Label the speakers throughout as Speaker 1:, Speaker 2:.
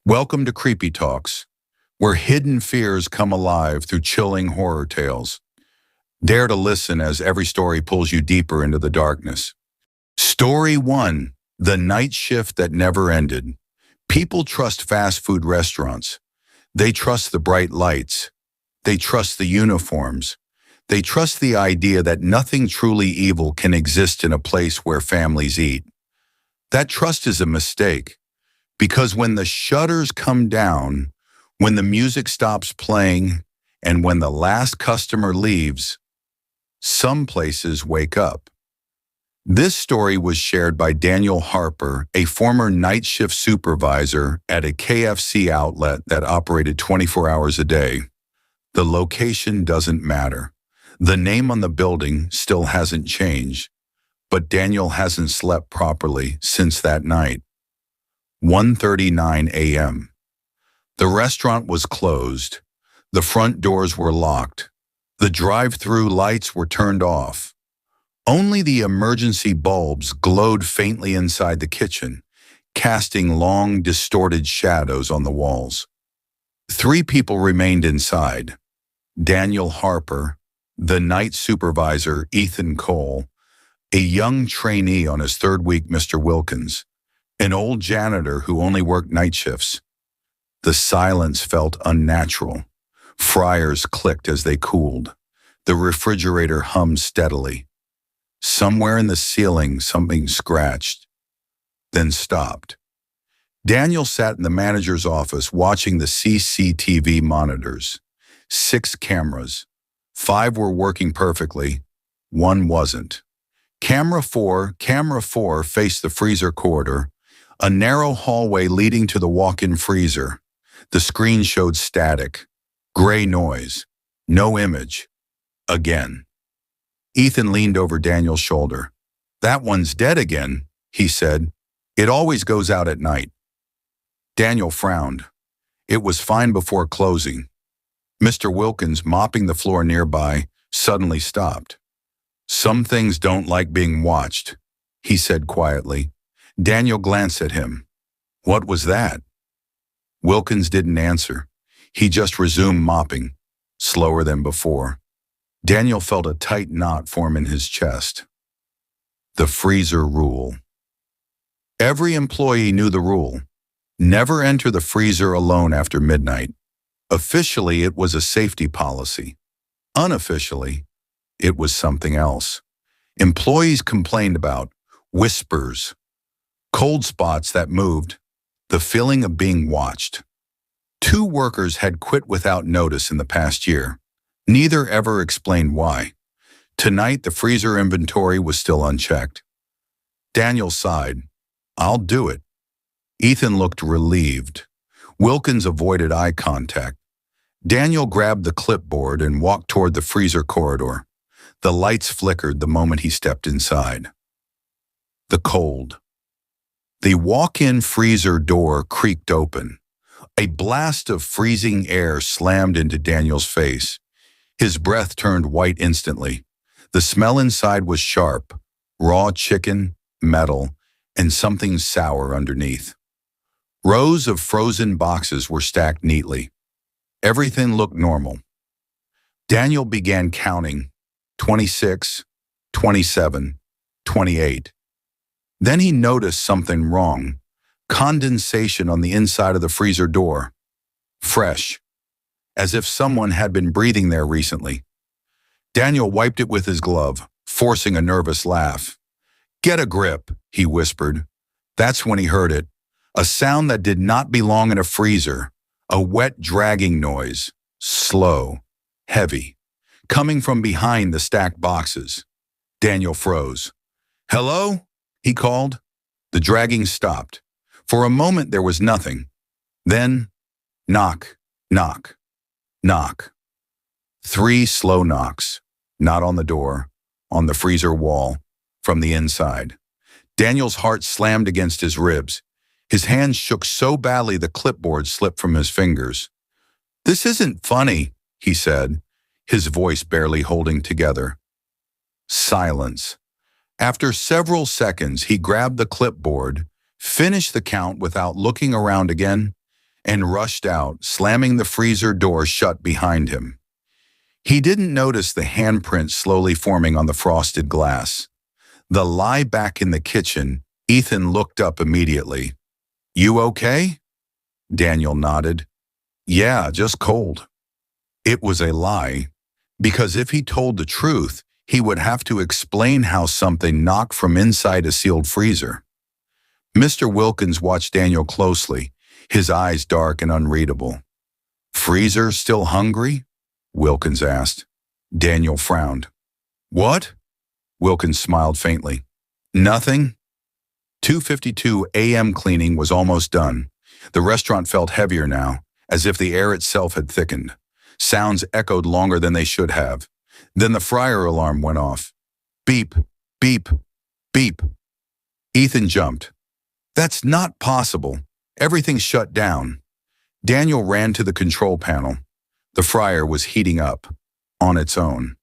Speaker 1: Welcome to Creepytalks, where hidden fears come alive through chilling horror tales. Dare to listen as every story pulls you deeper into the darkness. Story 1: The Night Shift That Never Ended. People trust fast food restaurants. They trust the bright lights. They trust the uniforms. They trust the idea that nothing truly evil can exist in a place where families eat. That trust is a mistake. Because when the shutters come down, when the music stops playing, and when the last customer leaves, some places wake up. This story was shared by Daniel Harper, a former night shift supervisor at a KFC outlet that operated 24 hours a day. The location doesn't matter. The name on the building still hasn't changed, but Daniel hasn't slept properly since that night. 1:39 a.m. The restaurant was closed. The front doors were locked. The drive-through lights were turned off. Only the emergency bulbs glowed faintly inside the kitchen, casting long, distorted shadows on the walls. 3 people remained inside: Daniel Harper, the night supervisor Ethan Cole, a young trainee on his 3rd week Mr. Wilkins, an old janitor who only worked night shifts. The silence felt unnatural. Fryers clicked as they cooled. The refrigerator hummed steadily. Somewhere in the ceiling, something scratched, then stopped. Daniel sat in the manager's office watching the CCTV monitors. 6 cameras. 5 were working perfectly. 1 wasn't. Camera 4 faced the freezer corridor, a narrow hallway leading to the walk-in freezer. The screen showed static, gray noise, no image. Again. Ethan leaned over Daniel's shoulder. "That one's dead again," he said. "It always goes out at night." Daniel frowned. It was fine before closing. Mr. Wilkins, mopping the floor nearby, suddenly stopped. "Some things don't like being watched," he said quietly. Daniel glanced at him. "What was that?" Wilkins didn't answer. He just resumed mopping, slower than before. Daniel felt a tight knot form in his chest. The freezer rule. Every employee knew the rule. Never enter the freezer alone after midnight. Officially, it was a safety policy. Unofficially, it was something else. Employees complained about whispers, cold spots that moved, the feeling of being watched. 2 workers had quit without notice in the past year. Neither ever explained why. Tonight, the freezer inventory was still unchecked. Daniel sighed. "I'll do it." Ethan looked relieved. Wilkins avoided eye contact. Daniel grabbed the clipboard and walked toward the freezer corridor. The lights flickered the moment he stepped inside. The cold. The walk-in freezer door creaked open. A blast of freezing air slammed into Daniel's face. His breath turned white instantly. The smell inside was sharp: raw chicken, metal, and something sour underneath. Rows of frozen boxes were stacked neatly. Everything looked normal. Daniel began counting: 26, 27, 28. Then he noticed something wrong. Condensation on the inside of the freezer door. Fresh, as if someone had been breathing there recently. Daniel wiped it with his glove, forcing a nervous laugh. "Get a grip," he whispered. That's when he heard it. A sound that did not belong in a freezer. A wet, dragging noise. Slow, heavy, coming from behind the stacked boxes. Daniel froze. "Hello?" he called. The dragging stopped. For a moment there was nothing. Then, knock, knock, knock. 3 slow knocks, not on the door, on the freezer wall, from the inside. Daniel's heart slammed against his ribs. His hands shook so badly the clipboard slipped from his fingers. "This isn't funny," he said, his voice barely holding together. Silence. After several seconds, he grabbed the clipboard, finished the count without looking around again, and rushed out, slamming the freezer door shut behind him. He didn't notice the handprint slowly forming on the frosted glass. The lie back in the kitchen, Ethan looked up immediately. "You okay?" Daniel nodded. "Yeah, just cold." It was a lie, because if he told the truth, he would have to explain how something knocked from inside a sealed freezer. Mr. Wilkins watched Daniel closely, his eyes dark and unreadable. "Freezer still hungry?" Wilkins asked. Daniel frowned. "What?" Wilkins smiled faintly. "Nothing." 2:52 a.m. cleaning was almost done. The restaurant felt heavier now, as if the air itself had thickened. Sounds echoed longer than they should have. Then the fryer alarm went off. Beep, beep, beep. Ethan jumped. "That's not possible. Everything's shut down." Daniel ran to the control panel. The fryer was heating up, on its own.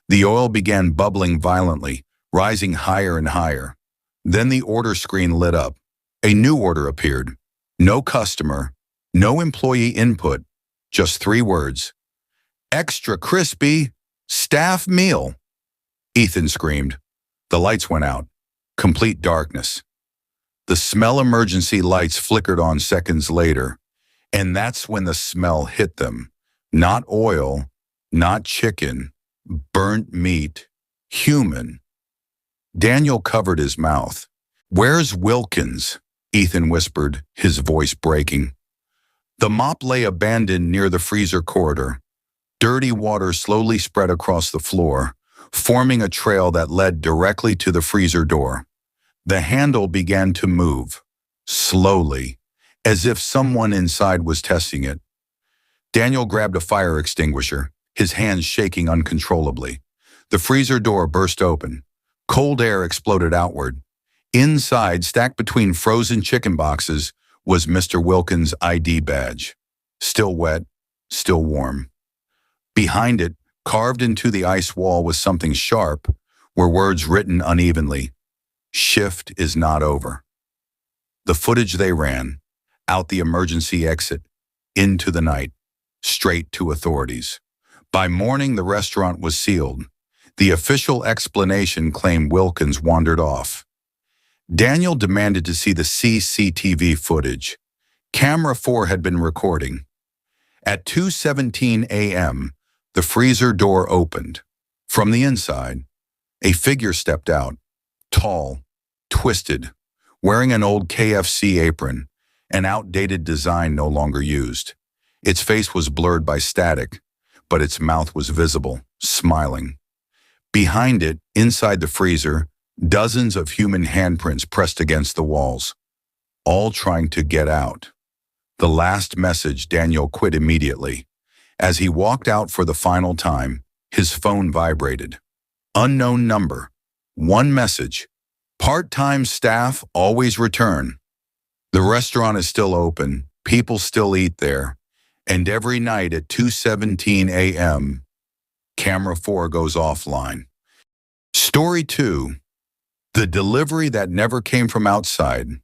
Speaker 1: The oil began bubbling violently, rising higher and higher. Then the order screen lit up. A new order appeared. No customer, no employee input, just 3 words. "Extra crispy, staff meal." Ethan screamed. The lights went out. Complete darkness. The smell emergency lights flickered on seconds later, and that's when the smell hit them. Not oil, not chicken, burnt meat, human. Daniel covered his mouth. "Where's Wilkins?" Ethan whispered, his voice breaking. The mop lay abandoned near the freezer corridor. Dirty water slowly spread across the floor, forming a trail that led directly to the freezer door. The handle began to move, slowly, as if someone inside was testing it. Daniel grabbed a fire extinguisher, his hands shaking uncontrollably. The freezer door burst open. Cold air exploded outward. Inside, stacked between frozen chicken boxes, was Mr. Wilkins' ID badge. Still wet, still warm. Behind it, carved into the ice wall was something sharp, were words written unevenly. "Shift is not over." The footage they ran, out the emergency exit, into the night, straight to authorities. By morning, the restaurant was sealed. The official explanation claimed Wilkins wandered off. Daniel demanded to see the CCTV footage. Camera 4 had been recording. At 2:17 a.m., the freezer door opened. From the inside, a figure stepped out, tall, twisted, wearing an old KFC apron, an outdated design no longer used. Its face was blurred by static, but its mouth was visible, smiling. Behind it, inside the freezer, dozens of human handprints pressed against the walls, all trying to get out. The last message, Daniel quit immediately. As he walked out for the final time, his phone vibrated. Unknown number. One message. "Part-time staff always return." The restaurant is still open, people still eat there, and every night at 2:17 a.m., Camera 4 goes offline. Story 2. The delivery that never came from outside.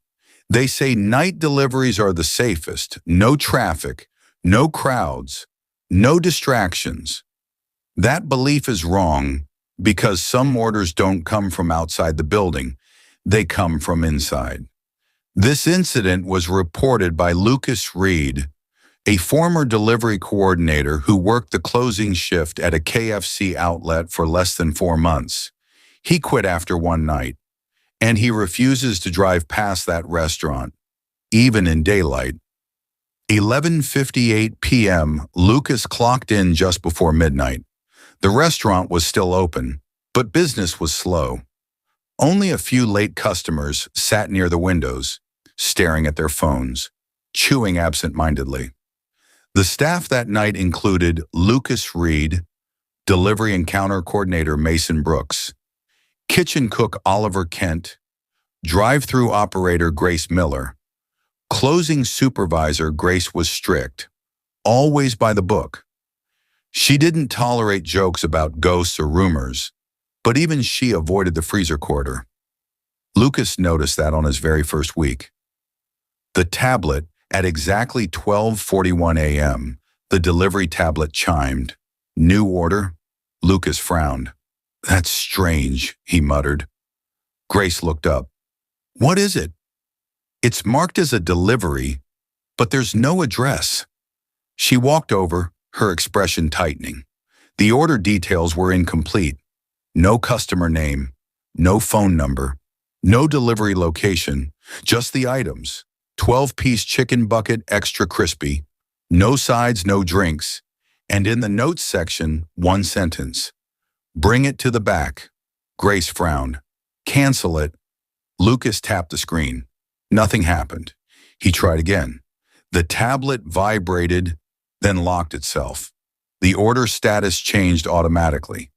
Speaker 1: They say night deliveries are the safest. No traffic, no crowds, no distractions. That belief is wrong because some orders don't come from outside the building. They come from inside. This incident was reported by Lucas Reed, a former delivery coordinator who worked the closing shift at a KFC outlet for less than 4 months. He quit after one night, and he refuses to drive past that restaurant, even in daylight. 11:58 p.m., Lucas clocked in just before midnight. The restaurant was still open, but business was slow. Only a few late customers sat near the windows, staring at their phones, chewing absent-mindedly. The staff that night included Lucas Reed, delivery and counter coordinator Mason Brooks, kitchen cook Oliver Kent, drive-through operator Grace Miller. Closing supervisor Grace was strict, always by the book. She didn't tolerate jokes about ghosts or rumors, but even she avoided the freezer corridor. Lucas noticed that on his very first week. The tablet, At exactly 12:41 a.m., the delivery tablet chimed. New order? Lucas frowned. That's strange, he muttered. Grace looked up. What is it? It's marked as a delivery, but there's no address. She walked over, her expression tightening. The order details were incomplete. No customer name, no phone number, no delivery location, just the items. 12-piece chicken bucket extra crispy, no sides, no drinks, and in the notes section, one sentence. Bring it to the back. Grace frowned. Cancel it. Lucas tapped the screen. Nothing happened. He tried again. The tablet vibrated, then locked itself. The order status changed automatically.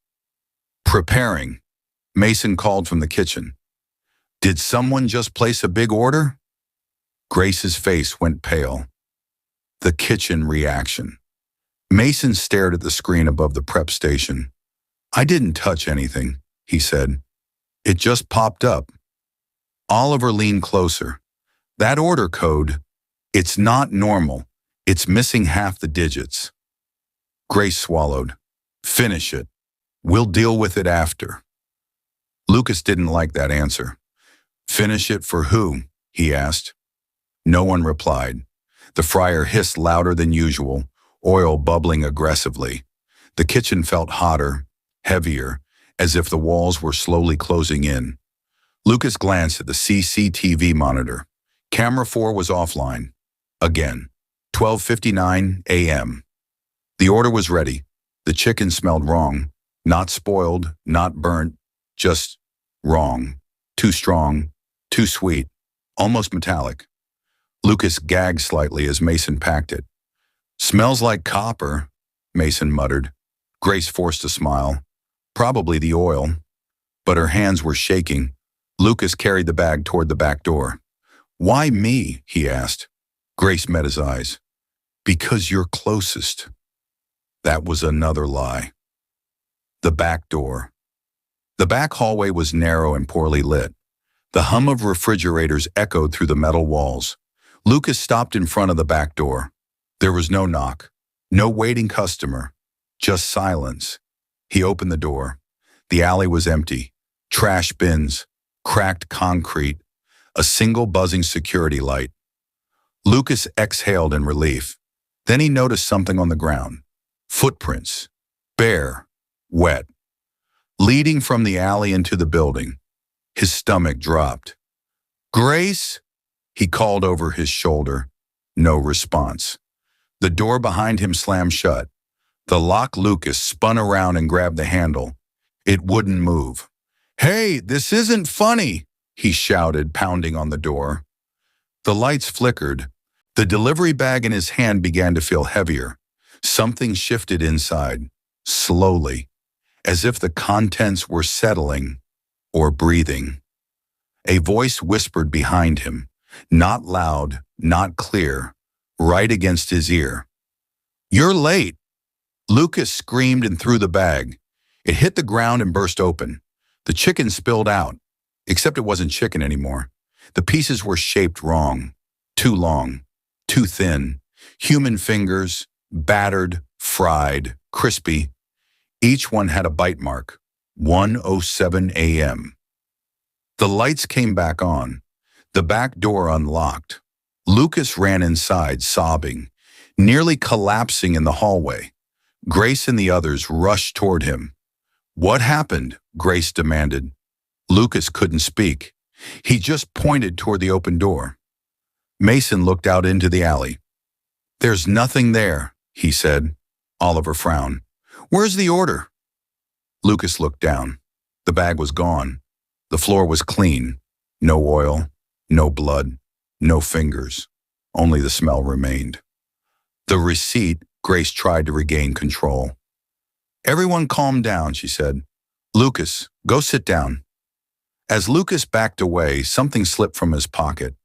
Speaker 1: Preparing. Mason called from the kitchen. Did someone just place a big order? Grace's face went pale. The kitchen reaction. Mason stared at the screen above the prep station. I didn't touch anything, he said. It just popped up. Oliver leaned closer. That order code, it's not normal. It's missing half the digits. Grace swallowed. Finish it. We'll deal with it after. Lucas didn't like that answer. Finish it for who? He asked. No one replied. The fryer hissed louder than usual, oil bubbling aggressively. The kitchen felt hotter, heavier, as if the walls were slowly closing in. Lucas glanced at the CCTV monitor. Camera 4 was offline. Again. 12:59 a.m. The order was ready. The chicken smelled wrong. Not spoiled, not burnt, just wrong. Too strong, too sweet, almost metallic. Lucas gagged slightly as Mason packed it. Smells like copper, Mason muttered. Grace forced a smile. Probably the oil. But her hands were shaking. Lucas carried the bag toward the back door. Why me? He asked. Grace met his eyes. Because you're closest. That was another lie. The back door. The back hallway was narrow and poorly lit. The hum of refrigerators echoed through the metal walls. Lucas stopped in front of the back door. There was no knock, no waiting customer, just silence. He opened the door. The alley was empty. Trash bins, cracked concrete, a single buzzing security light. Lucas exhaled in relief. Then he noticed something on the ground. Footprints, bare, wet, leading from the alley into the building. His stomach dropped. Grace? He called over his shoulder. No response. The door behind him slammed shut. The lock. Lucas spun around and grabbed the handle. It wouldn't move. Hey, this isn't funny, he shouted, pounding on the door. The lights flickered. The delivery bag in his hand began to feel heavier. Something shifted inside, slowly, as if the contents were settling or breathing. A voice whispered behind him, not loud, not clear, right against his ear. You're late. Lucas screamed and threw the bag. It hit the ground and burst open. The chicken spilled out, except it wasn't chicken anymore. The pieces were shaped wrong, too long, too thin, human fingers, battered, fried, crispy. Each one had a bite mark, 1:07 a.m. The lights came back on. The back door unlocked. Lucas ran inside, sobbing, nearly collapsing in the hallway. Grace and the others rushed toward him. What happened? Grace demanded. Lucas couldn't speak. He just pointed toward the open door. Mason looked out into the alley. There's nothing there, he said. Oliver frowned. Where's the order? Lucas looked down. The bag was gone. The floor was clean. No oil, no blood, no fingers. Only the smell remained. The receipt. Grace tried to regain control. Everyone calm down, she said. Lucas, go sit down. As Lucas backed away, something slipped from his pocket.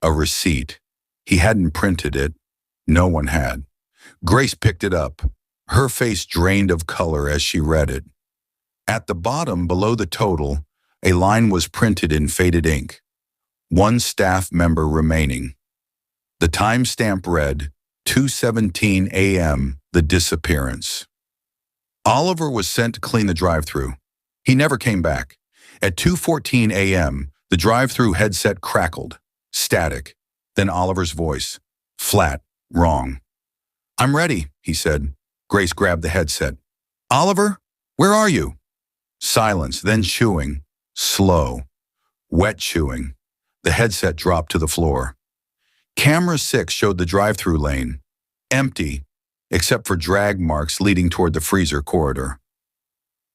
Speaker 1: A receipt. He hadn't printed it. No one had. Grace picked it up. Her face drained of color as she read it. At the bottom, below the total, a line was printed in faded ink. One staff member remaining. The timestamp read 2:17 a.m., the disappearance. Oliver was sent to clean the drive-thru. He never came back. At 2:14 a.m., the drive-thru headset crackled. Static. Then Oliver's voice. Flat. Wrong. "I'm ready," he said. Grace grabbed the headset. "Oliver, where are you?" Silence, then chewing. Slow. Wet chewing. The headset dropped to the floor. Camera 6 showed the drive-thru lane. Empty, except for drag marks leading toward the freezer corridor.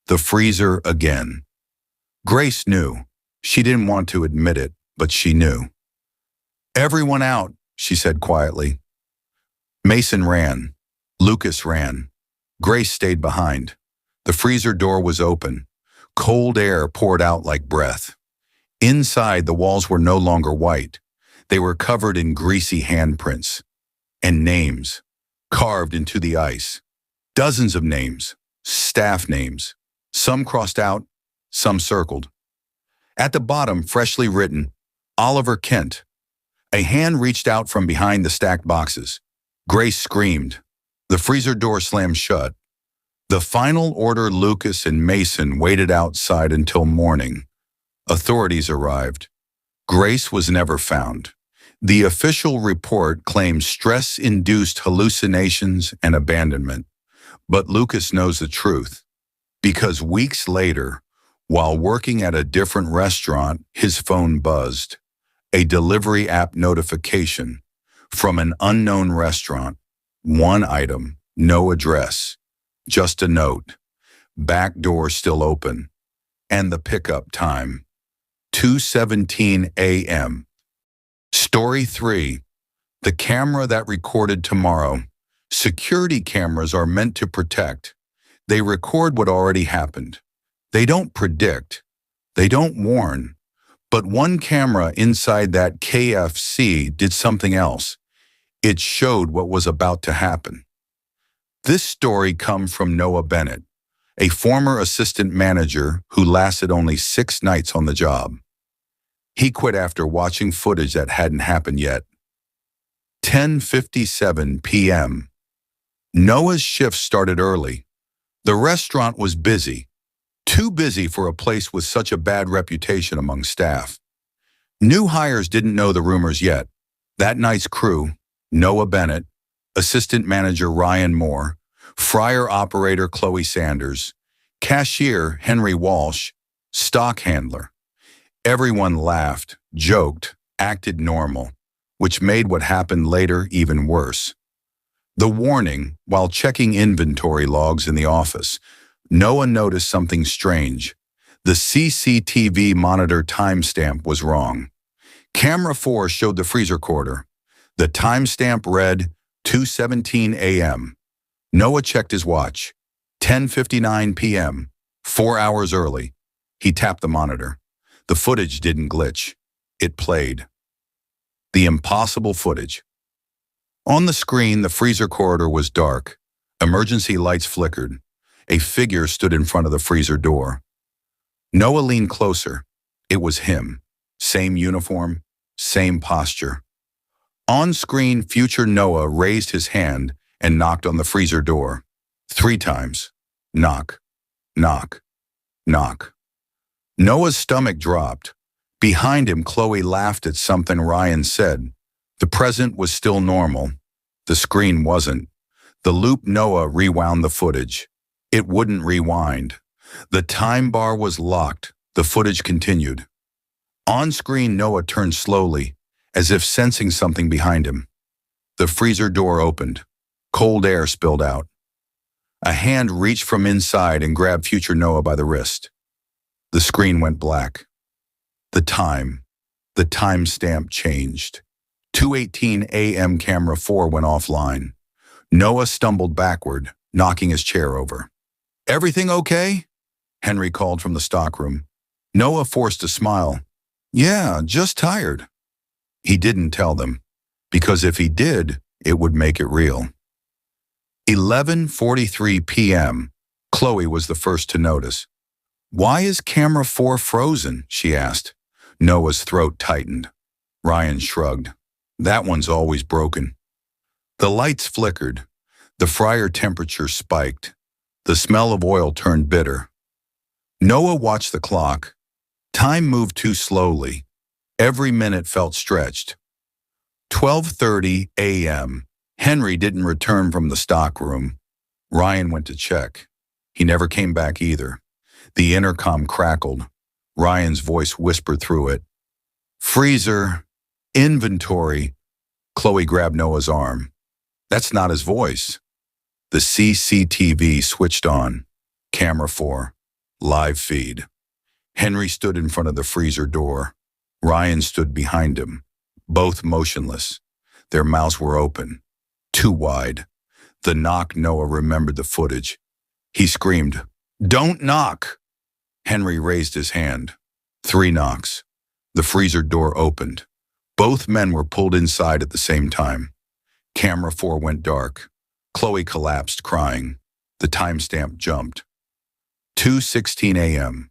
Speaker 1: The freezer again. Grace knew. She didn't want to admit it, but she knew. "Everyone out," she said quietly. Mason ran. Lucas ran. Grace stayed behind. The freezer door was open. Cold air poured out like breath. Inside, the walls were no longer white. They were covered in greasy handprints. And names, carved into the ice. Dozens of names, staff names. Some crossed out, some circled. At the bottom, freshly written, Oliver Kent. A hand reached out from behind the stacked boxes. Grace screamed. The freezer door slammed shut. The final order Lucas and Mason waited outside until morning. Authorities arrived. Grace was never found. The official report claims stress-induced hallucinations and abandonment. But Lucas knows the truth. Because weeks later, while working at a different restaurant, his phone buzzed. A delivery app notification from an unknown restaurant. One item, no address. Just a note. Back door still open. And the pickup time. 2:17 a.m. Story 3. The camera that recorded tomorrow. Security cameras are meant to protect. They record what already happened. They don't predict. They don't warn. But one camera inside that KFC did something else. It showed what was about to happen. This story comes from Noah Bennett, a former assistant manager who lasted only 6 nights on the job. He quit after watching footage that hadn't happened yet. 10:57 p.m. Noah's shift started early. The restaurant was busy. Too busy for a place with such a bad reputation among staff. New hires didn't know the rumors yet. That night's crew, Noah Bennett, assistant manager Ryan Moore, fryer operator Chloe Sanders, cashier Henry Walsh, stock handler. Everyone laughed, joked, acted normal, which made what happened later even worse. The warning, while checking inventory logs in the office, Noah noticed something strange. The CCTV monitor timestamp was wrong. Camera 4 showed the freezer corridor. The timestamp read 2:17 a.m. Noah checked his watch. 10:59 p.m. 4 hours early. He tapped the monitor. The footage didn't glitch. It played. The impossible footage. On the screen, the freezer corridor was dark. Emergency lights flickered. A figure stood in front of the freezer door. Noah leaned closer. It was him. Same uniform, same posture. On screen, future Noah raised his hand and knocked on the freezer door. 3 times. Knock, knock, knock. Noah's stomach dropped. Behind him, Chloe laughed at something Ryan said. The present was still normal. The screen wasn't. The loop Noah rewound the footage. It wouldn't rewind. The time bar was locked. The footage continued. On screen, Noah turned slowly, as if sensing something behind him. The freezer door opened. Cold air spilled out. A hand reached from inside and grabbed future Noah by the wrist. The screen went black. The timestamp changed. 2:18 a.m. camera 4 went offline. Noah stumbled backward, knocking his chair over. "Everything okay?" Henry called from the stockroom. Noah forced a smile. "Yeah, just tired." He didn't tell them, because if he did, it would make it real. 11:43 p.m. Chloe was the first to notice. "Why is camera 4 frozen?" she asked. Noah's throat tightened. Ryan shrugged. That one's always broken. The lights flickered. The fryer temperature spiked. The smell of oil turned bitter. Noah watched the clock. Time moved too slowly. Every minute felt stretched. 12:30 a.m. Henry didn't return from the stockroom. Ryan went to check. He never came back either. The intercom crackled. Ryan's voice whispered through it. Freezer, inventory. Chloe grabbed Noah's arm. That's not his voice. The CCTV switched on. Camera 4. Live feed. Henry stood in front of the freezer door. Ryan stood behind him, both motionless. Their mouths were open, too wide. The knock. Noah remembered the footage. He screamed, "Don't knock!" Henry raised his hand. 3 knocks. The freezer door opened. Both men were pulled inside at the same time. Camera 4 went dark. Chloe collapsed, crying. The timestamp jumped. 2:16 a.m.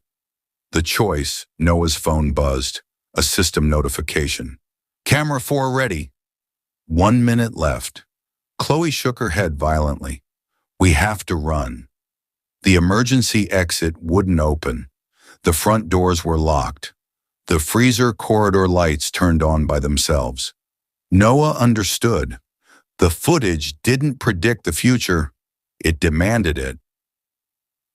Speaker 1: The choice. Noah's phone buzzed. A system notification. Camera 4 ready. 1 minute left. Chloe shook her head violently. We have to run. The emergency exit wouldn't open. The front doors were locked. The freezer corridor lights turned on by themselves. Noah understood. The footage didn't predict the future. It demanded it.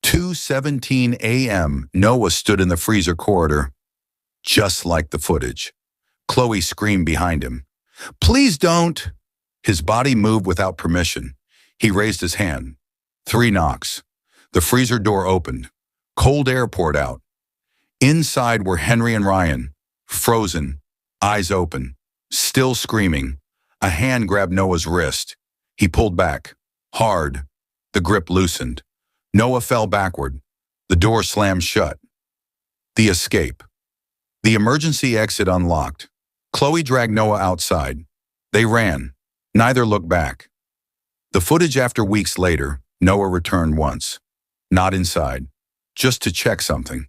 Speaker 1: 2:17 a.m. Noah stood in the freezer corridor. Just like the footage. Chloe screamed behind him. Please don't. His body moved without permission. He raised his hand. 3 knocks. The freezer door opened. Cold air poured out. Inside were Henry and Ryan, frozen, eyes open, still screaming. A hand grabbed Noah's wrist. He pulled back, hard. The grip loosened. Noah fell backward. The door slammed shut. The escape. The emergency exit unlocked. Chloe dragged Noah outside. They ran. Neither looked back. The footage after weeks later, Noah returned once. Not inside. Just to check something.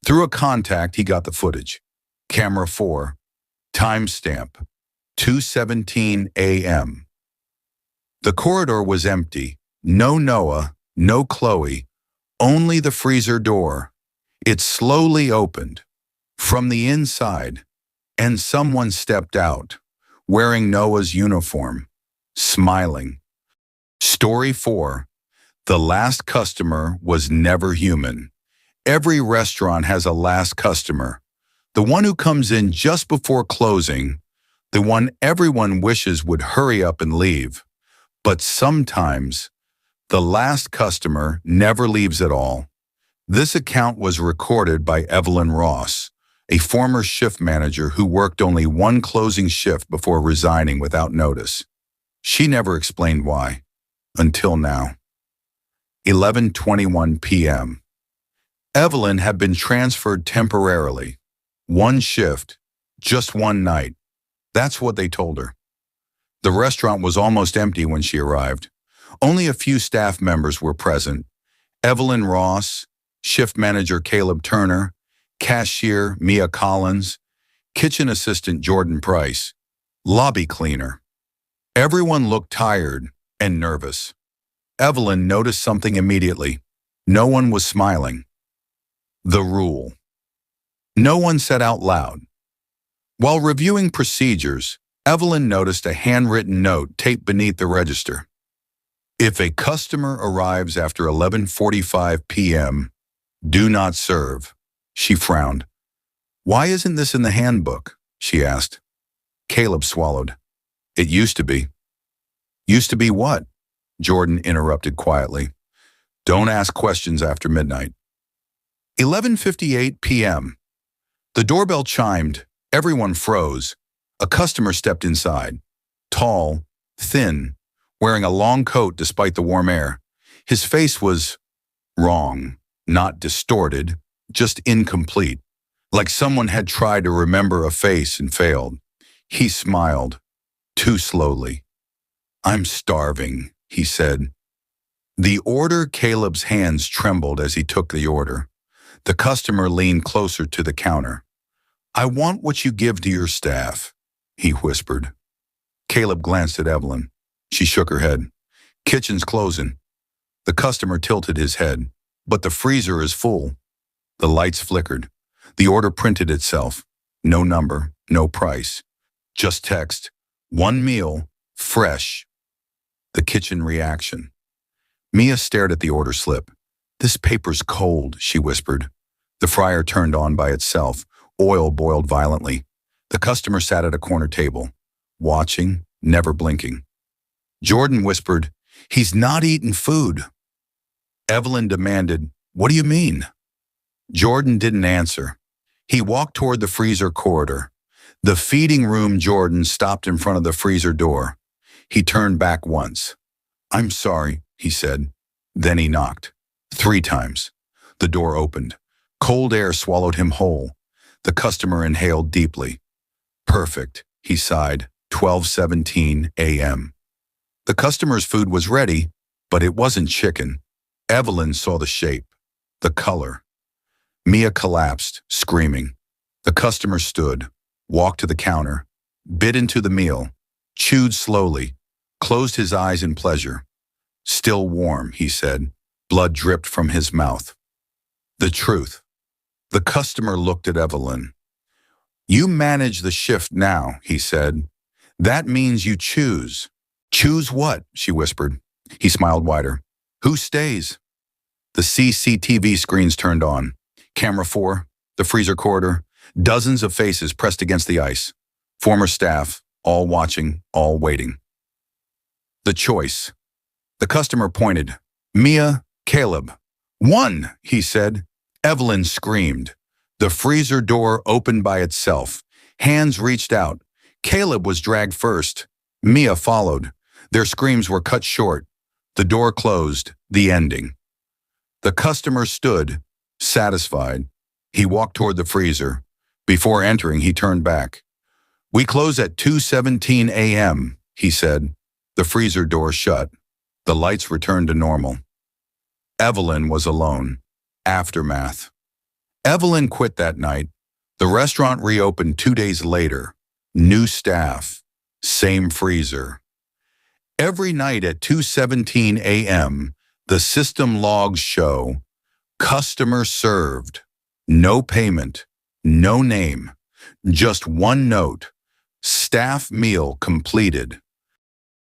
Speaker 1: Through a contact, he got the footage. Camera 4. Timestamp. 2:17 a.m. The corridor was empty. No Noah, no Chloe, only the freezer door. It slowly opened. From the inside, and someone stepped out, wearing Noah's uniform, smiling. Story 4. The last customer was never human. Every restaurant has a last customer. The one who comes in just before closing, the one everyone wishes would hurry up and leave. But sometimes, the last customer never leaves at all. This account was recorded by Evelyn Ross, a former shift manager who worked only one closing shift before resigning without notice. She never explained why, until now. 11:21 p.m. Evelyn had been transferred temporarily. One shift, just one night. That's what they told her. The restaurant was almost empty when she arrived. Only a few staff members were present. Evelyn Ross, shift manager Caleb Turner, cashier Mia Collins, kitchen assistant Jordan Price, lobby cleaner. Everyone looked tired and nervous. Evelyn noticed something immediately. No one was smiling. The rule. No one said out loud. While reviewing procedures, Evelyn noticed a handwritten note taped beneath the register. If a customer arrives after 11:45 p.m., do not serve. She frowned. Why isn't this in the handbook? She asked. Caleb swallowed. It used to be. Used to be what? Jordan interrupted quietly. Don't ask questions after midnight. 11:58 p.m. The doorbell chimed. Everyone froze. A customer stepped inside. Tall, thin, wearing a long coat despite the warm air. His face was wrong, not distorted, just incomplete, like someone had tried to remember a face and failed. He smiled, too slowly. I'm starving, he said. The order. Caleb's hands trembled as he took the order. The customer leaned closer to the counter. I want what you give to your staff, he whispered. Caleb glanced at Evelyn. She shook her head. Kitchen's closing. The customer tilted his head. But the freezer is full. The lights flickered. The order printed itself. No number, no price. Just text. 1 meal, fresh. The kitchen reaction. Mia stared at the order slip. This paper's cold, she whispered. The fryer turned on by itself. Oil boiled violently. The customer sat at a corner table, watching, never blinking. Jordan whispered, "He's not eating food." Evelyn demanded, "What do you mean?" Jordan didn't answer. He walked toward the freezer corridor. The feeding room. Jordan stopped in front of the freezer door. He turned back once. "I'm sorry," he said. Then he knocked. 3 times. The door opened. Cold air swallowed him whole. The customer inhaled deeply. "Perfect," he sighed. 12:17 a.m. The customer's food was ready, but it wasn't chicken. Evelyn saw the shape, the color. Mia collapsed, screaming. The customer stood, walked to the counter, bit into the meal, chewed slowly, closed his eyes in pleasure. "Still warm," he said. Blood dripped from his mouth. The truth. The customer looked at Evelyn. "You manage the shift now," he said. "That means you choose." "Choose what?" she whispered. He smiled wider. "Who stays?" The CCTV screens turned on. Camera 4, the freezer corridor, dozens of faces pressed against the ice. Former staff, all watching, all waiting. The choice. The customer pointed. "Mia, Caleb." "One," he said. Evelyn screamed. The freezer door opened by itself. Hands reached out. Caleb was dragged first. Mia followed. Their screams were cut short. The door closed. The ending. The customer stood, satisfied. He walked toward the freezer. Before entering, he turned back. "We close at 2:17 a.m., he said. The freezer door shut. The lights returned to normal. Evelyn was alone. Aftermath. Evelyn quit that night. The restaurant reopened 2 days later. New staff. Same freezer. Every night at 2:17 a.m., the system logs show customer served. No payment. No name. Just one note. Staff meal completed.